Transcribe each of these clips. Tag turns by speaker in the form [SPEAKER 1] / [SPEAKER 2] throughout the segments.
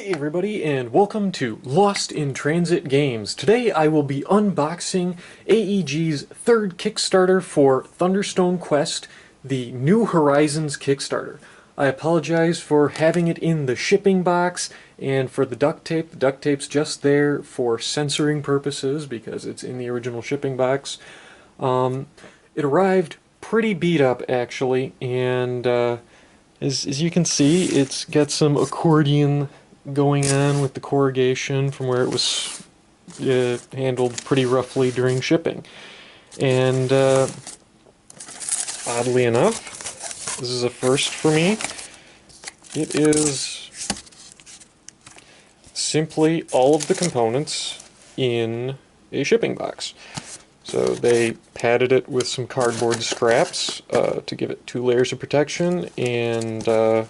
[SPEAKER 1] Hey everybody, and welcome to Lost in Transit Games. Today I will be unboxing AEG's third Kickstarter for Thunderstone Quest, the New Horizons Kickstarter. I apologize for having it in the shipping box, and for the duct tape. The duct tape's just there for censoring purposes because it's in the original shipping box. It arrived pretty beat up actually, and as you can see, it's got some accordion going on with the corrugation from where it was handled pretty roughly during shipping. And oddly enough, this is a first for me. It is simply all of the components in a shipping box. So they padded it with some cardboard scraps to give it 2 layers of protection, and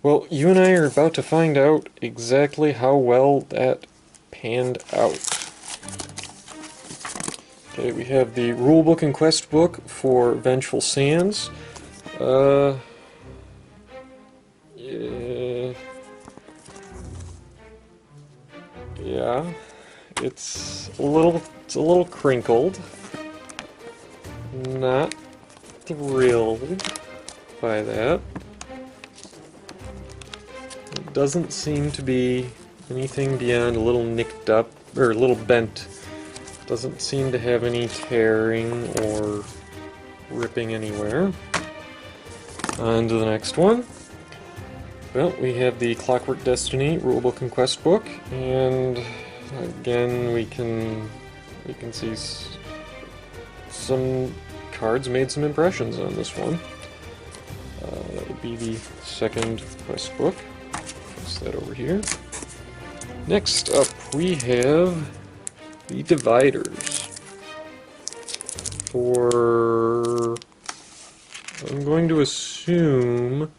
[SPEAKER 1] well, you and I are about to find out exactly how well that panned out. Okay, we have the rulebook and quest book for Vengeful Sands. Yeah, it's a little crinkled. Not thrilled by that. It doesn't seem to be anything beyond a little nicked up, or a little bent. Doesn't seem to have any tearing or ripping anywhere. On to the next one. Well, we have the Clockwork Destiny rulebook and quest book, and again we can see some cards made some impressions on this one. That would be the second quest book. Place that over here. Next up we have the dividers for, I'm going to assume,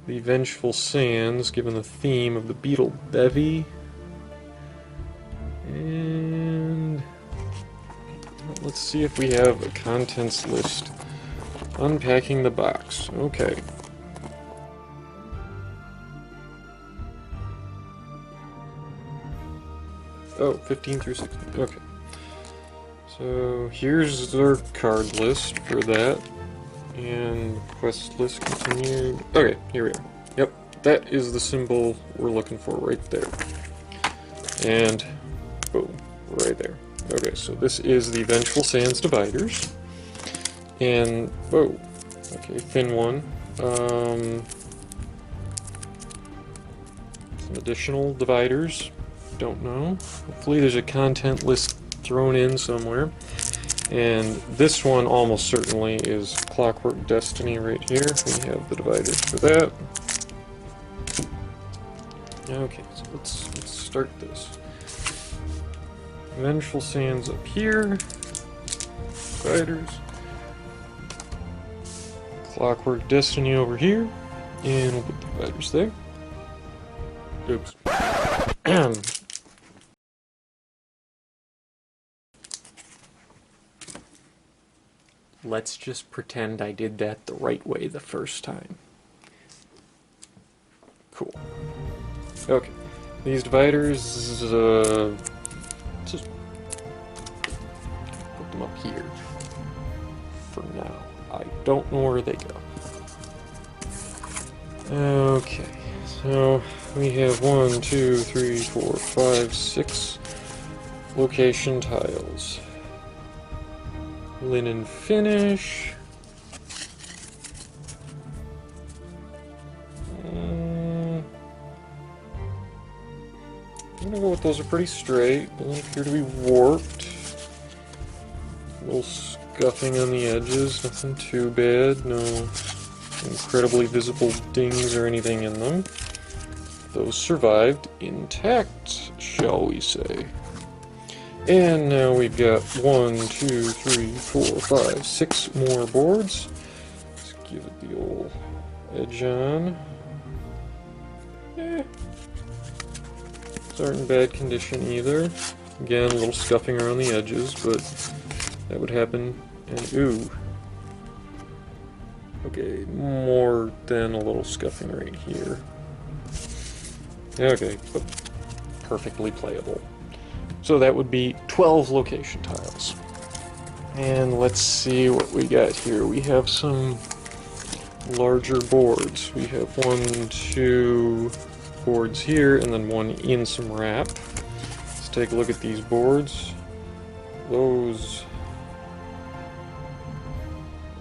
[SPEAKER 1] the Vengeful Sands, given the theme of the Beetle Bevy. And let's see if we have a contents list. Unpacking the box. Okay. Oh, 15 through 16. Okay. So here's their card list for that. And quest list continued. Okay, here we are. Yep, that is the symbol we're looking for right there. And boom, right there. Okay, so this is the Vengeful Sands dividers. And whoa, okay, thin one. Some additional dividers. Don't know. Hopefully there's a content list thrown in somewhere. And this one almost certainly is Clockwork Destiny right here. We have the dividers for that. Okay, so let's start this. Vengeful Sands up here. Dividers. Clockwork Destiny over here. And we'll put the dividers there. Oops. Let's just pretend I did that the right way the first time. Cool. Okay. These dividers, just put them up here for now. I don't know where they go. Okay. So we have 1, 2, 3, 4, 5, 6 location tiles. Linen finish. I'm gonna go with those are pretty straight. They don't appear to be warped. A little scuffing on the edges, nothing too bad. No incredibly visible dings or anything in them. Those survived intact, shall we say. And now we've got 1, 2, 3, 4, 5, 6 more boards. Let's give it the old edge on. These aren't in bad condition either. Again, a little scuffing around the edges, but that would happen. And ooh. Okay, more than a little scuffing right here. Okay, but perfectly playable. So that would be 12 location tiles. And let's see what we got here. We have some larger boards. We have 1, 2 boards here, and then one in some wrap. Let's take a look at these boards. Those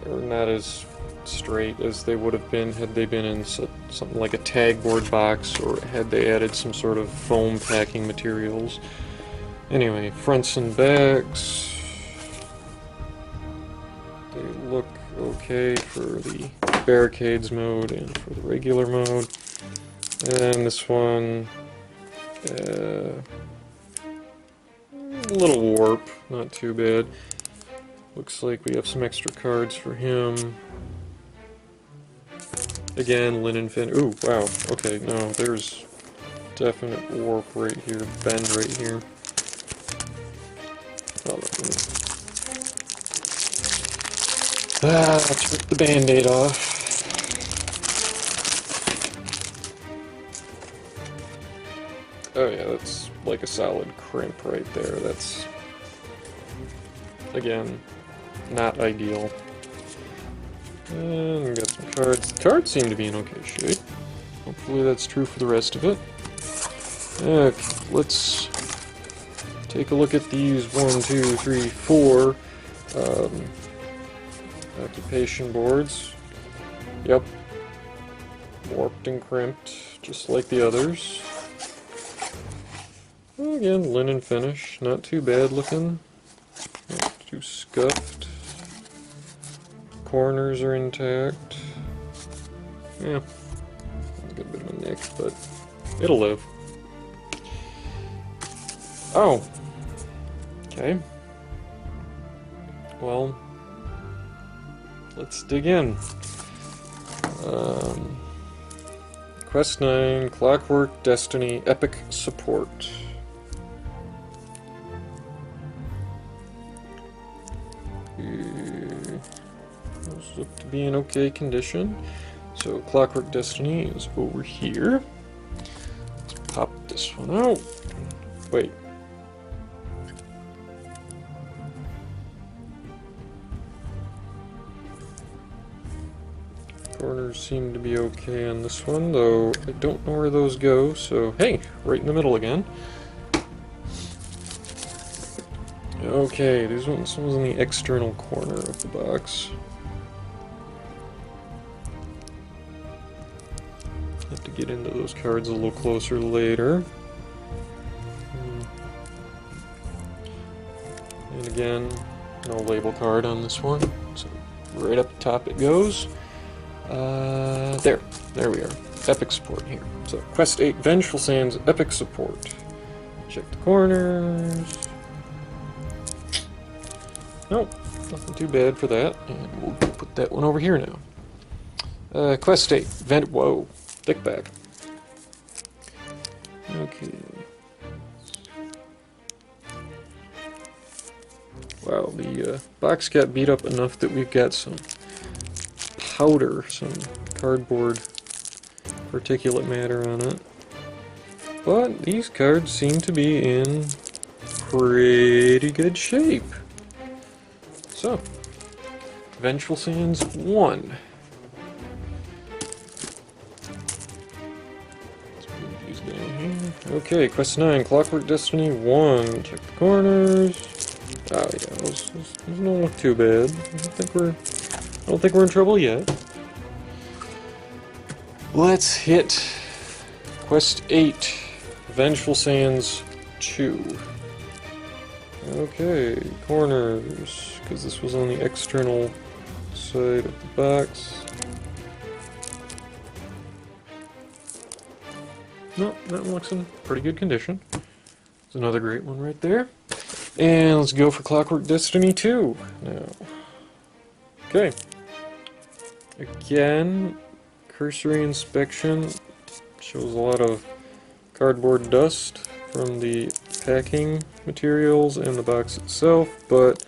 [SPEAKER 1] are not as straight as they would have been had they been in something like a tag board box, or had they added some sort of foam packing materials. Anyway, fronts and backs, they look okay for the barricades mode and for the regular mode. And this one, a little warp, not too bad. Looks like we have some extra cards for him. Again, linen fin. Ooh, wow. Okay, no, there's definite warp right here, bend right here. Oh, let's rip the band-aid off. Oh yeah, that's like a solid crimp right there. That's, again, not ideal. And we got some cards. The cards seem to be in okay shape. Hopefully that's true for the rest of it. Okay, let's take a look at these 1, 2, 3, 4 occupation boards. Yep. Warped and crimped, just like the others. Again, linen finish, not too bad looking. Not too scuffed. Corners are intact. Yeah, a good bit of a nick, but it'll live. Oh. Okay. Well, let's dig in. Quest 9, Clockwork Destiny, Epic Support. Those look to be in okay condition. So Clockwork Destiny is over here. Let's pop this one out. Wait. Corners seem to be okay on this one, though I don't know where those go, so hey, right in the middle again. Okay, this one's in the external corner of the box. Have to get into those cards a little closer later. And again, no label card on this one, so right up top it goes. There we are. Epic support here. So, Quest 8, Vengeful Sands, Epic support. Check the corners. Nope, nothing too bad for that. And we'll put that one over here now. Quest 8, whoa, thick back. Okay. Wow, the box got beat up enough that we've got some powder, some cardboard particulate matter on it. But these cards seem to be in pretty good shape. So, Vengeful Sands 1. Let's move these down here. Okay, Quest 9, Clockwork Destiny 1. Check the corners. Oh yeah, those don't look too bad. I don't think we're in trouble yet. Let's hit Quest 8, Vengeful Sands 2. Okay, corners, because this was on the external side of the box. No, that one looks in pretty good condition. There's another great one right there. And let's go for Clockwork Destiny 2 now. Okay. Again, cursory inspection shows a lot of cardboard dust from the packing materials and the box itself, but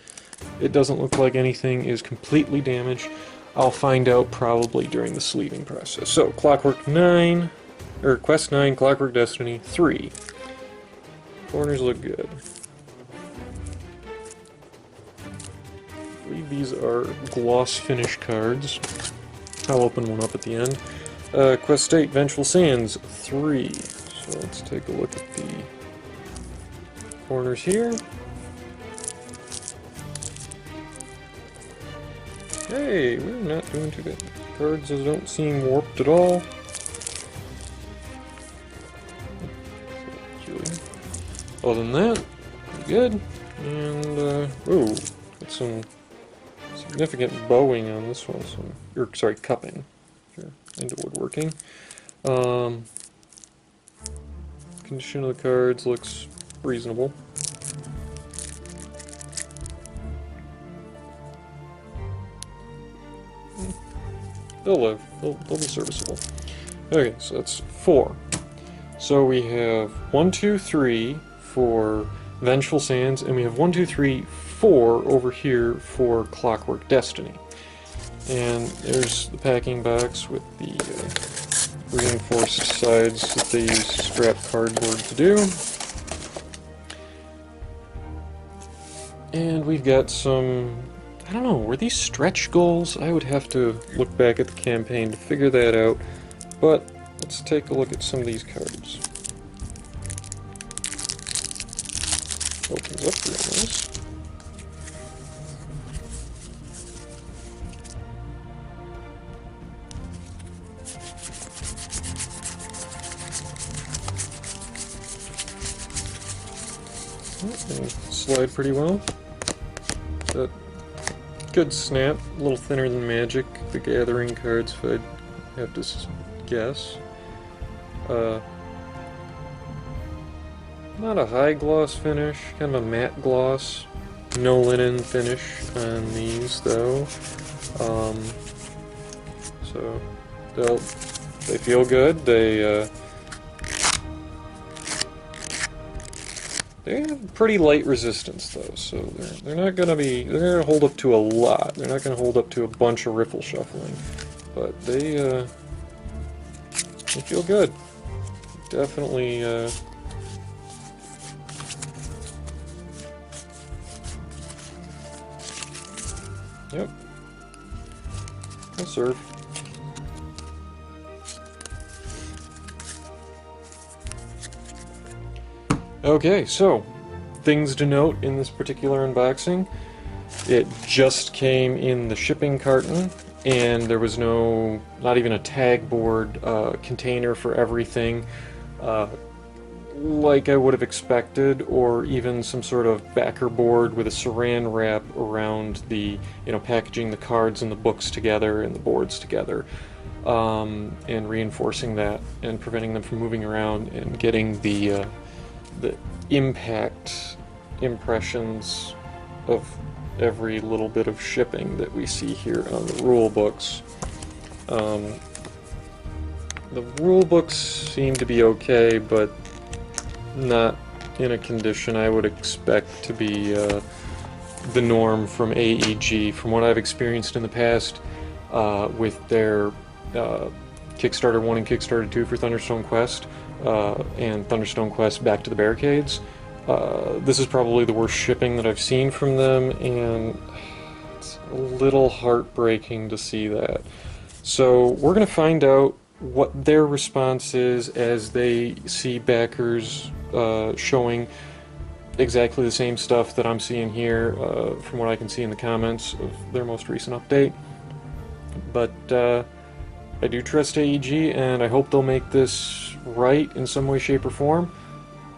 [SPEAKER 1] it doesn't look like anything is completely damaged. I'll find out probably during the sleeving process. So, Clockwork 9, or Quest 9, Clockwork Destiny 3. Corners look good. I believe these are gloss finish cards. I'll open one up at the end. Quest 8, Vengeful Sands 3. So let's take a look at the corners here. Hey, we're not doing too bad. Cards don't seem warped at all. Other than that, pretty good. And, ooh, got some significant bowing on this one. Sorry, cupping. If you're into woodworking. Condition of the cards looks reasonable. They'll live. They'll be serviceable. Okay, so that's 4. So we have 1, 2, 3 for Vengeful Sands, and we have 1, 2, 3, 4 over here for Clockwork Destiny. And there's the packing box with the reinforced sides that they use scrap cardboard to do. And we've got some, I don't know, were these stretch goals? I would have to look back at the campaign to figure that out, but let's take a look at some of these cards. Opens up real nice. They slide pretty well. That good snap, a little thinner than Magic, the Gathering cards, if I'd have to guess. Not a high gloss finish, kind of a matte gloss. No linen finish on these though. So they feel good. They have pretty light resistance though, so they're not gonna hold up to a lot. They're not gonna hold up to a bunch of riffle shuffling, but they feel good. Definitely. Yep. They'll serve. Okay, so things to note in this particular unboxing. It just came in the shipping carton, and there was not even a tag board container for everything, like I would have expected, or even some sort of backer board with a saran wrap around the, packaging the cards and the books together and the boards together, and reinforcing that and preventing them from moving around and getting the impact impressions of every little bit of shipping that we see here on the rule books. The rule books seem to be okay, but not in a condition I would expect to be the norm from AEG. From what I've experienced in the past with their Kickstarter 1 and Kickstarter 2 for Thunderstone Quest, and Thunderstone Quest Back to the Barricades, this is probably the worst shipping that I've seen from them, and it's a little heartbreaking to see that. So we're going to find out what their response is as they see backers showing exactly the same stuff that I'm seeing here, from what I can see in the comments of their most recent update. But I do trust AEG, and I hope they'll make this right in some way, shape, or form.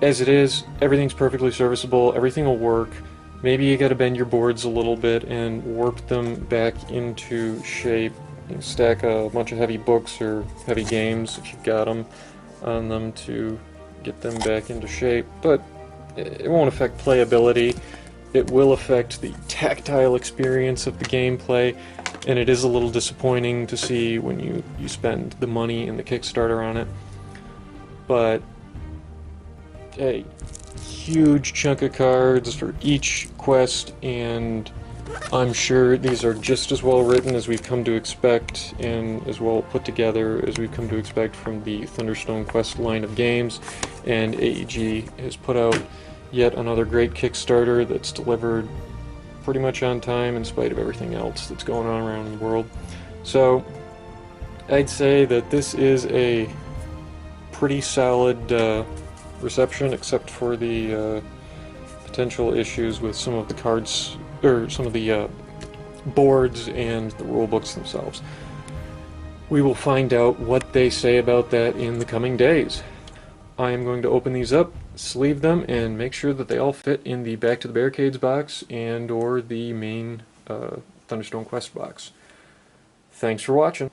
[SPEAKER 1] As it is, everything's perfectly serviceable, everything will work. Maybe you gotta bend your boards a little bit and warp them back into shape. You can stack a bunch of heavy books or heavy games, if you've got them, on them to get them back into shape, but it won't affect playability. It will affect the tactile experience of the gameplay, and it is a little disappointing to see when you spend the money in the Kickstarter on it. But a huge chunk of cards for each quest, and I'm sure these are just as well written as we've come to expect, and as well put together as we've come to expect from the Thunderstone Quest line of games, and AEG has put out yet another great Kickstarter that's delivered pretty much on time in spite of everything else that's going on around the world. So I'd say that this is a pretty solid reception, except for the potential issues with some of the cards, or some of the boards and the rulebooks themselves. We will find out what they say about that in the coming days. I am going to open these up, sleeve them, and make sure that they all fit in the Back to the Barricades box and or the main Thunderstone Quest box. Thanks for watching.